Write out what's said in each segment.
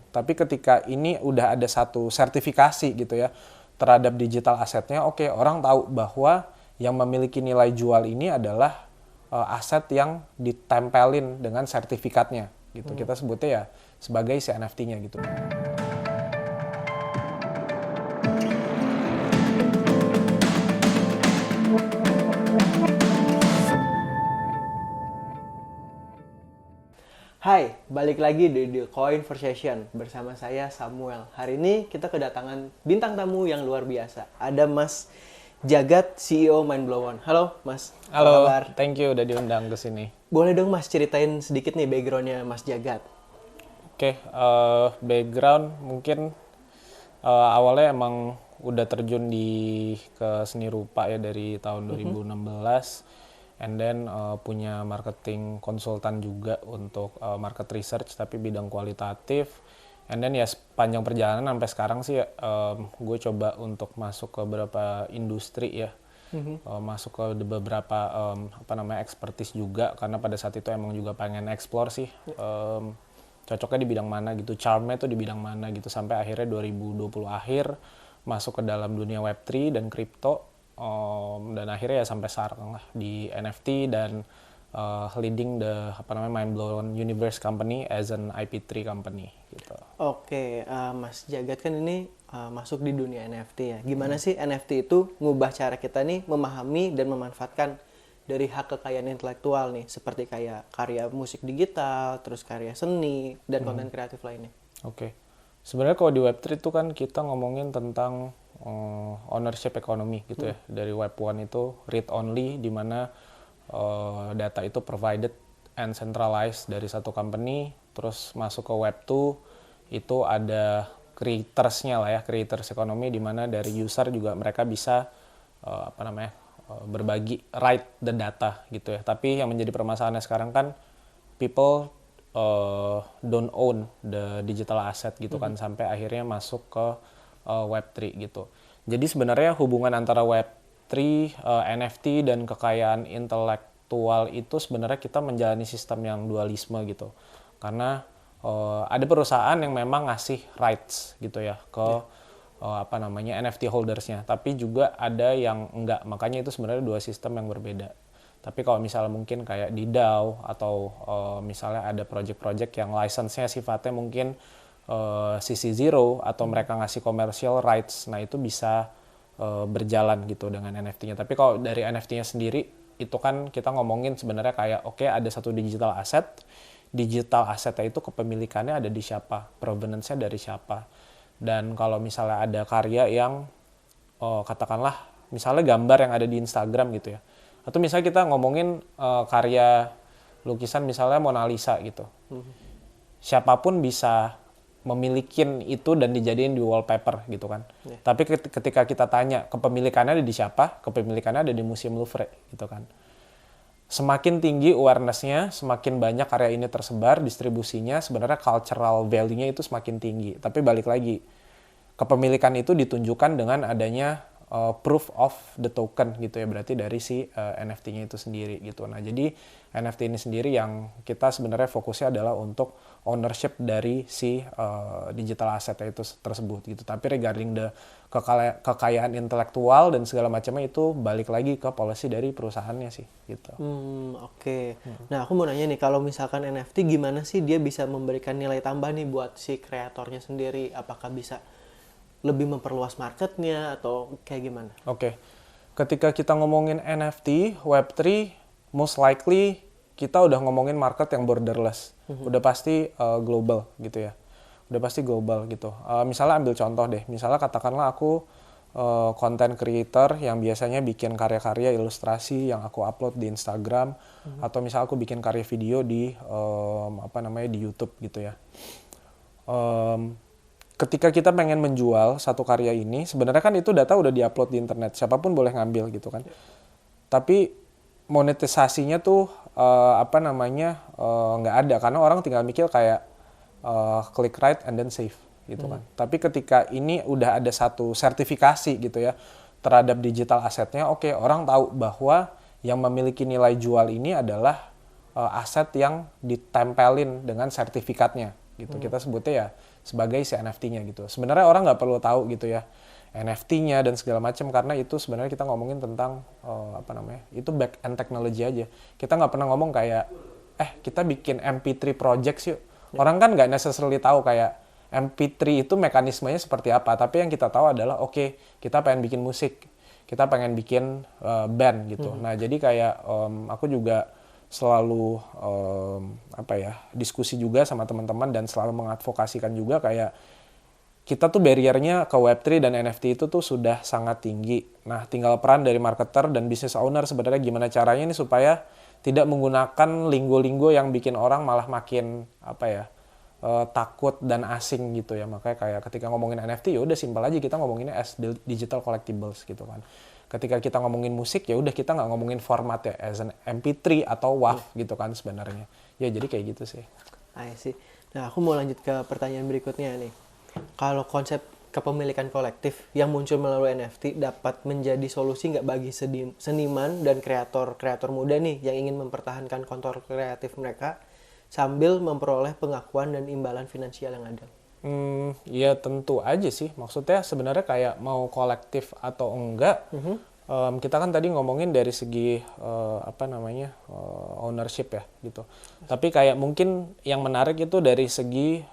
Tapi ketika ini udah ada satu sertifikasi gitu ya terhadap digital asetnya, oke, orang tahu bahwa yang memiliki nilai jual ini adalah aset yang ditempelin dengan sertifikatnya gitu. Kita sebutnya ya sebagai si NFT-nya gitu. Hai, balik lagi di The Coin Conversation bersama saya Samuel. Hari ini kita kedatangan bintang tamu yang luar biasa. Ada Mas Jagat, CEO Mindblown. Halo Mas, Halo, apa kabar? thank you udah diundang ke sini. Boleh dong Mas ceritain sedikit nih backgroundnya Mas Jagat. Oke, background mungkin awalnya emang udah terjun ke seni rupa ya dari tahun 2016. And then punya marketing konsultan juga untuk market research tapi bidang kualitatif. And then ya sepanjang perjalanan sampai sekarang sih gue coba untuk masuk ke beberapa industri ya. Masuk ke beberapa expertise juga karena pada saat itu emang juga pengen explore sih. Cocoknya di bidang mana gitu, charmnya tuh di bidang mana gitu, sampai akhirnya 2020 akhir masuk ke dalam dunia Web3 dan kripto, dan akhirnya ya sampai sekarang lah di NFT dan leading the Mindblown Universe company as an IP3 company gitu. Oke, Mas Jagat kan ini masuk di dunia NFT ya. Gimana sih NFT itu ngubah cara kita nih memahami dan memanfaatkan dari hak kekayaan intelektual nih, seperti kayak karya musik digital, terus karya seni, dan konten kreatif lainnya. Oke. Sebenarnya kalau di Web3 itu kan kita ngomongin tentang ownership ekonomi gitu ya. Dari Web1 itu read only, di mana data itu provided and centralized dari satu company, terus masuk ke Web2 itu ada creators-nya lah ya, creators ekonomi, di mana dari user juga mereka bisa berbagi right the data gitu ya. Tapi yang menjadi permasalahannya sekarang kan people don't own the digital asset gitu kan, sampai akhirnya masuk ke Web3 gitu. Jadi sebenarnya hubungan antara Web3, NFT dan kekayaan intelektual itu sebenarnya kita menjalani sistem yang dualisme gitu. Karena ada perusahaan yang memang ngasih rights gitu ya ke NFT holdersnya, tapi juga ada yang enggak. Makanya itu sebenarnya dua sistem yang berbeda. Tapi kalau misalnya mungkin kayak di DAO atau misalnya ada project-project yang license-nya sifatnya mungkin CC0 atau mereka ngasih commercial rights, nah itu bisa berjalan gitu dengan NFT-nya. Tapi kalau dari NFT-nya sendiri itu kan kita ngomongin sebenarnya kayak oke, ada satu digital asetnya itu kepemilikannya ada di siapa, provenance-nya dari siapa. Dan kalau misalnya ada karya yang katakanlah misalnya gambar yang ada di Instagram gitu ya, atau misalnya kita ngomongin karya lukisan misalnya Mona Lisa gitu, siapapun bisa memiliki itu dan dijadiin di wallpaper gitu kan. Tapi ketika kita tanya kepemilikannya ada di siapa, kepemilikannya ada di Museum Louvre gitu kan. Semakin tinggi awareness-nya, semakin banyak karya ini tersebar, distribusinya, sebenarnya cultural value-nya itu semakin tinggi. Tapi balik lagi, kepemilikan itu ditunjukkan dengan adanya proof of the token gitu ya, berarti dari si NFT-nya itu sendiri gitu. Nah, jadi NFT ini sendiri yang kita sebenarnya fokusnya adalah untuk ownership dari si digital asset itu tersebut gitu. Tapi regarding the kekayaan intelektual dan segala macamnya itu balik lagi ke policy dari perusahaannya sih gitu. Oke. Nah, aku mau nanya nih, kalau misalkan NFT gimana sih dia bisa memberikan nilai tambah nih buat si kreatornya sendiri? Apakah bisa lebih memperluas marketnya atau kayak gimana? Oke. Ketika kita ngomongin NFT, Web3, most likely kita udah ngomongin market yang borderless. Udah pasti global gitu ya. Udah pasti global gitu. Misalnya ambil contoh deh. Misalnya katakanlah aku content creator yang biasanya bikin karya-karya ilustrasi yang aku upload di Instagram, atau misalnya aku bikin karya video di di YouTube gitu ya. Ketika kita pengen menjual satu karya ini, sebenarnya kan itu data udah diupload di internet, siapapun boleh ngambil gitu kan. Tapi monetisasinya tuh nggak ada, karena orang tinggal mikir kayak click right and then save gitu kan. Tapi ketika ini udah ada satu sertifikasi gitu ya terhadap digital asetnya, oke, orang tahu bahwa yang memiliki nilai jual ini adalah aset yang ditempelin dengan sertifikatnya gitu. Kita sebutnya ya sebagai si NFT-nya gitu. Sebenarnya orang nggak perlu tahu gitu ya NFT-nya dan segala macam, karena itu sebenarnya kita ngomongin tentang itu back end technology aja. Kita nggak pernah ngomong kayak kita bikin MP3 projects yuk. Orang kan nggak necessarily tahu kayak MP3 itu mekanismenya seperti apa, tapi yang kita tahu adalah kita pengen bikin musik, kita pengen bikin band gitu. Nah jadi kayak aku juga selalu diskusi juga sama teman-teman dan selalu mengadvokasikan juga kayak kita tuh barrier-nya ke Web3 dan NFT itu tuh sudah sangat tinggi. Nah, tinggal peran dari marketer dan business owner sebenarnya gimana caranya nih supaya tidak menggunakan linggo-linggo yang bikin orang malah makin takut dan asing gitu ya. Makanya kayak ketika ngomongin NFT ya udah simpel aja, kita ngomonginnya as digital collectibles gitu kan. Ketika kita ngomongin musik ya udah kita nggak ngomongin format ya as an MP3 atau WAV gitu kan sebenarnya. Ya jadi kayak gitu sih. I see. Nah, aku mau lanjut ke pertanyaan berikutnya nih. Kalau konsep kepemilikan kolektif yang muncul melalui NFT dapat menjadi solusi nggak bagi seniman dan kreator muda nih yang ingin mempertahankan kontor kreatif mereka sambil memperoleh pengakuan dan imbalan finansial yang ada? Ya tentu aja sih. Maksudnya sebenarnya kayak mau kolektif atau enggak, kita kan tadi ngomongin dari segi ownership ya gitu. Tapi kayak mungkin yang menarik itu dari segi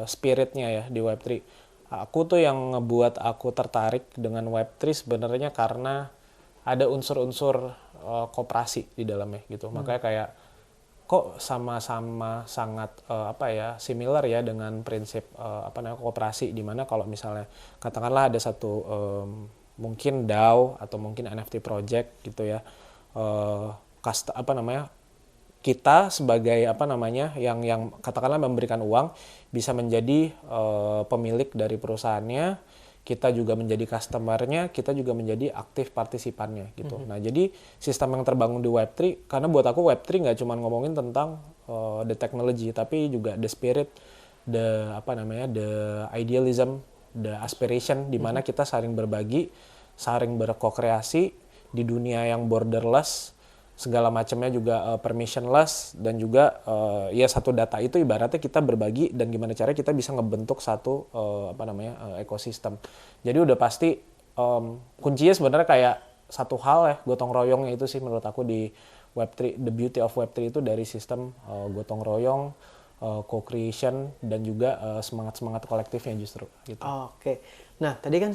spiritnya ya di Web3. Aku tuh yang ngebuat aku tertarik dengan Web3 sebenarnya karena ada unsur-unsur koperasi di dalamnya gitu. Makanya kayak kok sama-sama sangat similar ya dengan prinsip koperasi, di mana kalau misalnya katakanlah ada satu mungkin DAO atau mungkin NFT project gitu ya, kita sebagai yang katakanlah memberikan uang bisa menjadi pemilik dari perusahaannya, kita juga menjadi customer-nya, kita juga menjadi aktif partisipannya gitu. Nah, jadi sistem yang terbangun di Web3, karena buat aku Web3 nggak cuma ngomongin tentang the technology, tapi juga the spirit, the idealism, the aspiration, di mana kita saling berbagi, saling berkokreasi di dunia yang borderless, segala macamnya juga permissionless, dan juga satu data itu ibaratnya kita berbagi dan gimana caranya kita bisa ngebentuk satu ekosistem. Jadi udah pasti kuncinya sebenarnya kayak satu hal ya, gotong royongnya itu sih menurut aku di Web3. The beauty of Web3 itu dari sistem gotong royong, co-creation, dan juga semangat-semangat kolektifnya justru gitu. Oke. Nah, tadi kan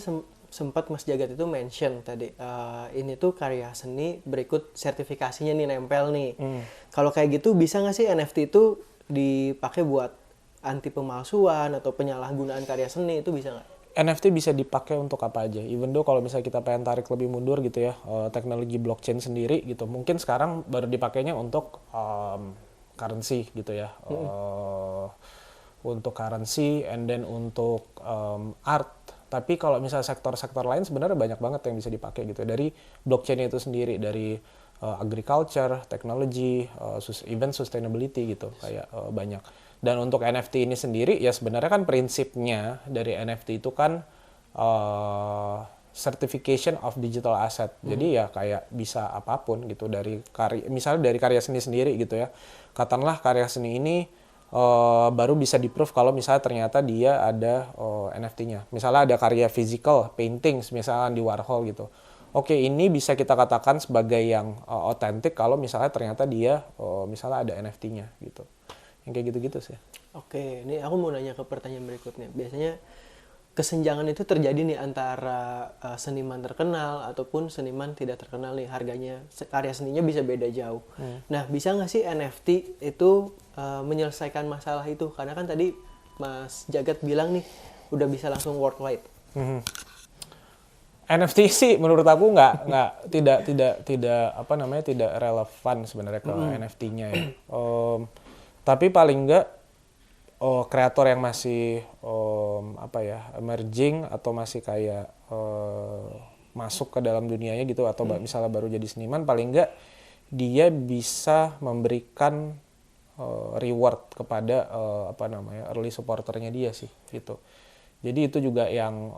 sempat Mas Jagat itu mention tadi ini tuh karya seni berikut sertifikasinya nih nempel nih. Kalau kayak gitu bisa nggak sih NFT itu dipakai buat anti pemalsuan atau penyalahgunaan karya seni, itu bisa nggak? NFT bisa dipakai untuk apa aja. Even though kalau misalnya kita pengen tarik lebih mundur gitu ya, teknologi blockchain sendiri gitu, mungkin sekarang baru dipakainya untuk currency gitu ya, untuk currency and then untuk art. Tapi kalau misalnya sektor-sektor lain sebenarnya banyak banget yang bisa dipakai gitu. Dari blockchain itu sendiri, dari agriculture, technology, even sustainability gitu, kayak banyak. Dan untuk NFT ini sendiri ya sebenarnya kan prinsipnya dari NFT itu kan certification of digital asset. Jadi ya kayak bisa apapun gitu, dari misalnya dari karya seni sendiri gitu ya. Katakanlah karya seni ini baru bisa di-proof kalau misalnya ternyata dia ada NFT-nya. Misalnya ada karya physical, paintings misalnya di Warhol gitu. Oke, ini bisa kita katakan sebagai yang otentik kalau misalnya ternyata dia misalnya ada NFT-nya gitu. Yang kayak gitu-gitu sih. Oke, ini aku mau nanya ke pertanyaan berikutnya. Biasanya kesenjangan itu terjadi nih antara seniman terkenal ataupun seniman tidak terkenal nih, harganya karya seninya bisa beda jauh. Nah, bisa nggak sih NFT itu menyelesaikan masalah itu? Karena kan tadi Mas Jagat bilang nih udah bisa langsung worldwide. NFT sih menurut aku tidak relevan sebenarnya ke NFT-nya ya. Tapi paling enggak kreator yang masih emerging atau masih kayak masuk ke dalam dunianya gitu, atau misalnya baru jadi seniman, paling enggak dia bisa memberikan reward kepada early supporternya dia sih gitu. Jadi itu juga yang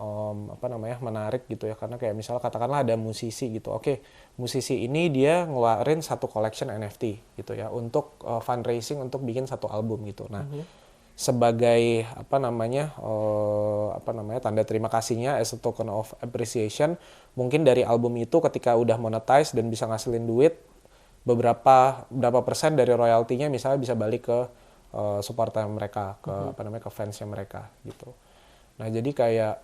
menarik gitu ya, karena kayak misalnya katakanlah ada musisi gitu. Oke, musisi ini dia ngeluarin satu collection NFT gitu ya untuk fundraising untuk bikin satu album gitu. Nah, sebagai tanda terima kasihnya as a token of appreciation, mungkin dari album itu ketika udah monetize dan bisa ngasilin duit, berapa persen dari royaltinya misalnya bisa balik ke supporter mereka, ke fansnya mereka gitu. Nah jadi kayak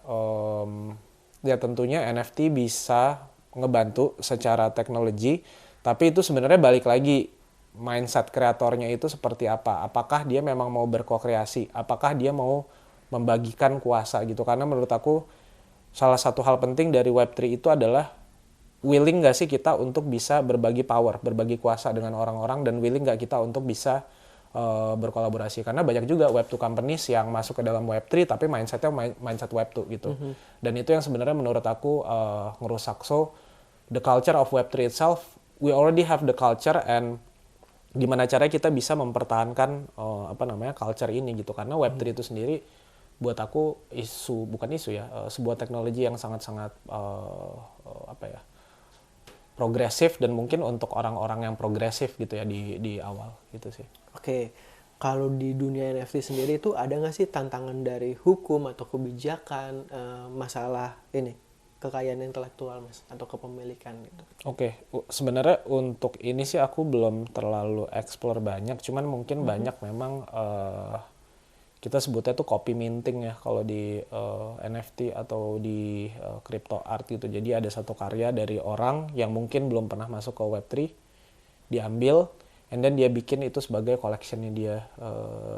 ya tentunya NFT bisa ngebantu secara teknologi, tapi itu sebenarnya balik lagi mindset kreatornya itu seperti apa. Apakah dia memang mau berkreasi, apakah dia mau membagikan kuasa gitu. Karena menurut aku salah satu hal penting dari Web3 itu adalah willing gak sih kita untuk bisa berbagi power, berbagi kuasa dengan orang-orang, dan willing gak kita untuk bisa berkolaborasi. Karena banyak juga Web2 companies yang masuk ke dalam Web3 tapi mindsetnya mindset Web2 gitu. Dan itu yang sebenarnya menurut aku ngerusak. So the culture of Web3 itself, we already have the culture, and gimana caranya kita bisa mempertahankan culture ini gitu. Karena Web3 itu sendiri buat aku bukan isu ya, sebuah teknologi yang sangat-sangat progresif, dan mungkin untuk orang-orang yang progresif gitu ya di awal gitu sih. Oke, kalau di dunia NFT sendiri itu ada nggak sih tantangan dari hukum atau kebijakan masalah ini kekayaan intelektual mas atau kepemilikan gitu? Oke, sebenarnya untuk ini sih aku belum terlalu explore banyak, cuman mungkin banyak memang kita sebutnya tuh copy minting ya kalau di NFT atau di crypto art gitu. Jadi ada satu karya dari orang yang mungkin belum pernah masuk ke Web3, diambil, and then dia bikin itu sebagai collectionnya dia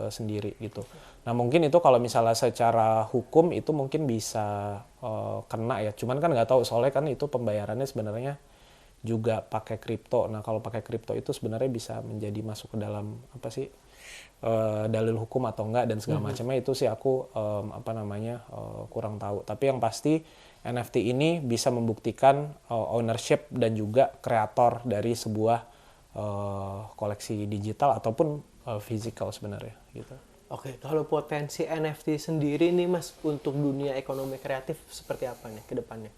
sendiri gitu. Nah mungkin itu kalau misalnya secara hukum itu mungkin bisa kena ya. Cuman kan nggak tahu soalnya kan itu pembayarannya sebenarnya juga pakai kripto. Nah kalau pakai kripto itu sebenarnya bisa menjadi masuk ke dalam dalil hukum atau enggak dan segala macamnya. Itu sih aku kurang tahu. Tapi yang pasti NFT ini bisa membuktikan ownership dan juga kreator dari sebuah koleksi digital ataupun physical sebenarnya gitu. Oke, kalau potensi NFT sendiri nih mas untuk dunia ekonomi kreatif seperti apa nih ke depannya?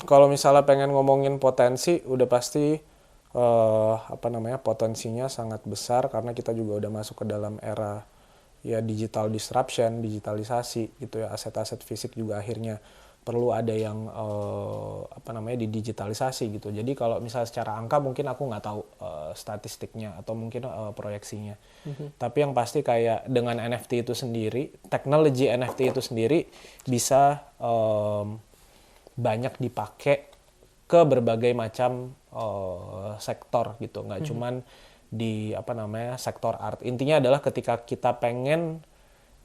Kalau misalnya pengen ngomongin potensi, udah pasti potensinya sangat besar karena kita juga udah masuk ke dalam era ya digital disruption, digitalisasi gitu ya. Aset-aset fisik juga akhirnya perlu ada yang didigitalisasi gitu. Jadi kalau misalnya secara angka mungkin aku nggak tahu statistiknya atau mungkin proyeksinya. Tapi yang pasti kayak dengan NFT itu sendiri, teknologi NFT itu sendiri bisa banyak dipakai ke berbagai macam sektor gitu, nggak cuman di sektor art. Intinya adalah ketika kita pengen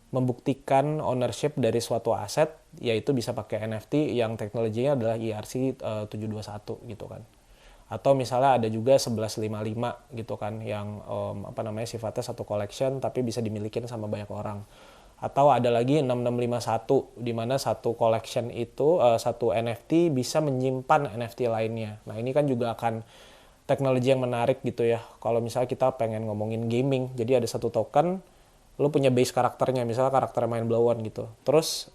membuktikan ownership dari suatu aset, yaitu bisa pakai NFT yang teknologinya adalah ERC-721 gitu kan. Atau misalnya ada juga 1155 gitu kan yang sifatnya satu collection tapi bisa dimiliki sama banyak orang. Atau ada lagi 6651 di mana satu collection itu satu NFT bisa menyimpan NFT lainnya. Nah, ini kan juga akan teknologi yang menarik gitu ya. Kalau misalnya kita pengen ngomongin gaming, jadi ada satu token, lu punya base karakternya, misalnya karakter Mind Blown gitu. Terus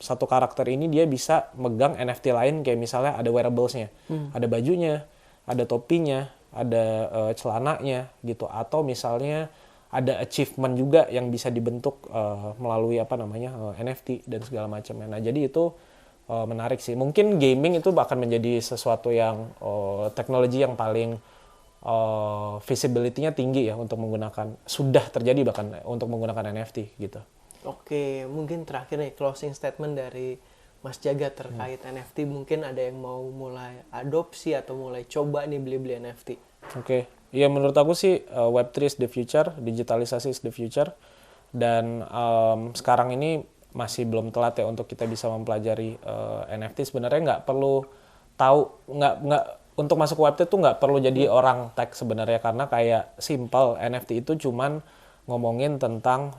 satu karakter ini dia bisa megang NFT lain kayak misalnya ada wearables-nya, ada bajunya, ada topinya, ada celananya gitu. Atau misalnya ada achievement juga yang bisa dibentuk melalui NFT dan segala macamnya. Nah, jadi itu menarik sih. Mungkin gaming itu akan menjadi sesuatu yang teknologi yang paling visibility-nya tinggi ya untuk menggunakan, sudah terjadi bahkan untuk menggunakan NFT gitu. Oke, mungkin terakhir nih closing statement dari Mas Jagat terkait NFT. Mungkin ada yang mau mulai adopsi atau mulai coba nih beli-beli NFT. Oke. Ya menurut aku sih Web3 is the future, digitalisasi is the future, dan sekarang ini masih belum telat ya untuk kita bisa mempelajari NFT. Sebenarnya nggak perlu tahu, nggak untuk masuk Web3 tuh nggak perlu jadi orang tech sebenarnya, karena kayak simple, NFT itu cuman ngomongin tentang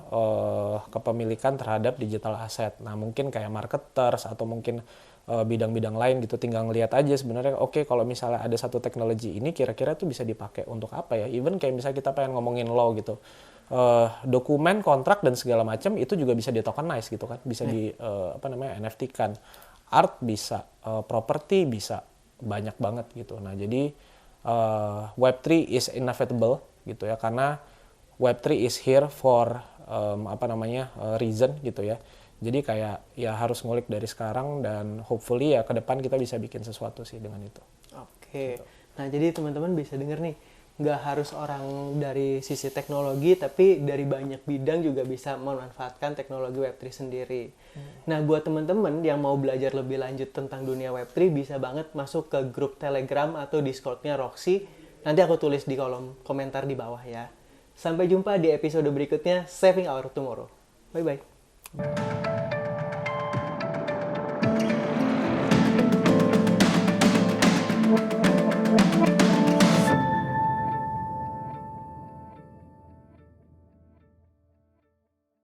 kepemilikan terhadap digital asset. Nah mungkin kayak marketers atau mungkin bidang-bidang lain gitu, tinggal ngelihat aja sebenarnya oke, kalau misalnya ada satu teknologi ini kira-kira tuh bisa dipakai untuk apa ya. Even kayak misalnya kita pengen ngomongin law gitu, dokumen, kontrak dan segala macam itu juga bisa di tokenize gitu kan, bisa di NFT kan, art bisa, property bisa, banyak banget gitu. Nah jadi Web3 is inevitable gitu ya, karena Web3 is here for reason gitu ya. Jadi kayak ya harus ngulik dari sekarang dan hopefully ya ke depan kita bisa bikin sesuatu sih dengan itu. Oke. Nah, jadi teman-teman bisa denger nih, nggak harus orang dari sisi teknologi, tapi dari banyak bidang juga bisa memanfaatkan teknologi Web3 sendiri. Nah, buat teman-teman yang mau belajar lebih lanjut tentang dunia Web3, bisa banget masuk ke grup Telegram atau Discord-nya Roxy. Nanti aku tulis di kolom komentar di bawah ya. Sampai jumpa di episode berikutnya, Saving Our Tomorrow. Bye-bye.